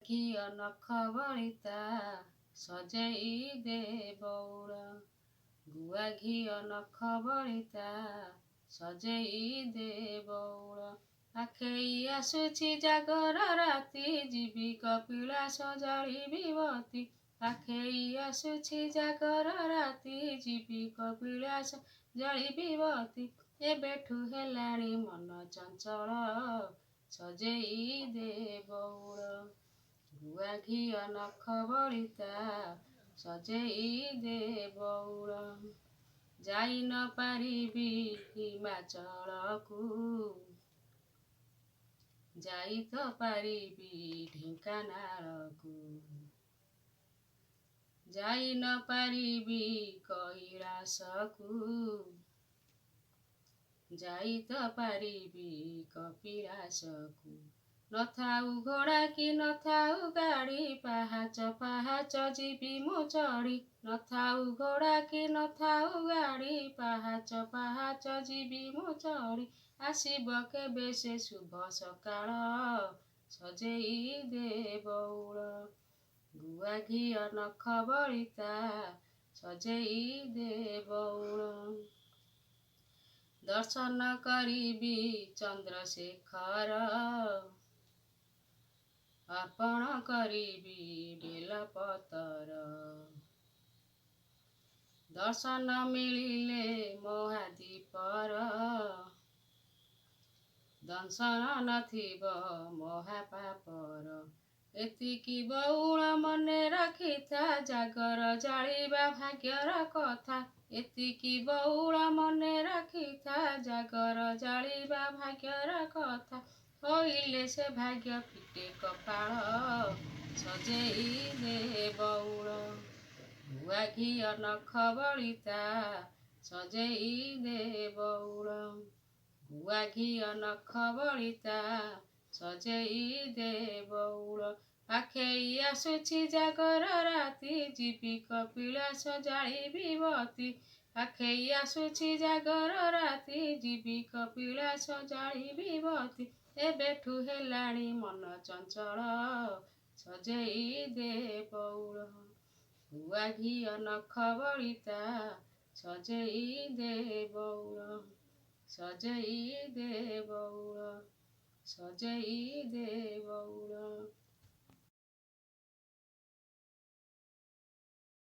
ଘିଅ ନଖ ବଳିତା ସଜେଇ ଦେ ବଉଳ। ଗୁଆ ଘିଅ ନଖ ବଳିତା ସଜେଇ ଦେ ବଉଳ। ପାଖେଇ ଆସୁଛି ଜାଗର ରାତି, ଯିବି କପିଳାସ ଜାଳିବି ବତୀ। ପାଖେଇ ଆସୁଛି ଜାଗର ରାତି, ଯିବି କପିଳାସ ଜାଳିବି ବତୀ। ଏବେଠୁ ହେଲାଣି ମନ ଚଞ୍ଚଳ, ସଜେଇ ଦେ ବଉଳ। ଗୁଆ ଘିଅ ନଖ ବଳିତା ସଜେଇ ଦେ ବଉଳ। ଯାଇ ନ ପାରିବି ହିମାଚଳକୁ, ଯାଇ ତ ପାରିବି ଢେଙ୍କାନାଳକୁ। ଯାଇ ନ ପାରିବି କୈଳାସକୁ, ଯାଇ ତ ପାରିବି କପିଳାସକୁ। ନଥାଉ ଘୋଡ଼ା କି ନଥାଉ ଗାଡ଼ି, ପାହାଚ ପାହାଚ ଯିବି ମୁଁ ଚଢ଼ି। ନଥାଉ ଘୋଡ଼ା କି ନଥାଉ ଗାଡ଼ି, ପାହାଚ ପାହାଚ ଯିବି ମୁଁ ଚଢ଼ି। ଆସିବ କେବେ ସେ ଶୁଭ ସକାଳ, ସଜେଇ ଦେ ବଉଳ। ଗୁଆ ଘିଅ ନଖ ବଳିତା ସଜେଇ ଦେ ବଉଳ। ଦର୍ଶନ କରିବି ଚନ୍ଦ୍ରଶେଖର, ଅର୍ପଣ କରିବି ବେଲପତର। ଦର୍ଶନ ମିଳିଲେ ମହାଦୀପର, ଦଂଶନ ନଥିବ ମହାପାପର। ଏତିକି ବଉଳ ମନେ ରଖିଥା, ଜାଗର ଜାଳିବା ଭାଗ୍ୟର କଥା। ଏତିକି ବଉଳ ମନେ ରଖିଥା, ଜାଗର ଜାଳିବା ଭାଗ୍ୟର କଥା। ହଇଲେ ସେ ଭାଗ୍ୟ ଫିଟେ କପାଳ, ସଜେଇ ଦେ ବଉଳ। ଗୁଆ ଘିଅ ନଖ ବଳିତା ସଜେଇ ଦେ ବଉଳ। ଗୁଆ ଘିଅ ନଖ ବଳିତା ସଜେଇ ଦେ ବଉଳ। ପାଖେଇ ଆସୁଛି ଜାଗର ରାତି, ଯିବି କପିଳାସ ଜାଳିବି ବତୀ। ପାଖେଇ ଆସୁଛି ଜାଗର ରାତି, ଯିବି କପିଳାସ ଜାଳିବି ବତୀ। ଏବେଠୁ ହେଲାଣି ମନ ଚଞ୍ଚଳ, ସଜେଇ ଦେ ବଉଳ। ଗୁଆ ଘିଅ ନଖ ବଳିତା ସଜେଇ ଦେ ବଉଳ। ସଜେଇ ଦେ ବଉଳ, ସଜେଇ ଦେ ବଉଳ।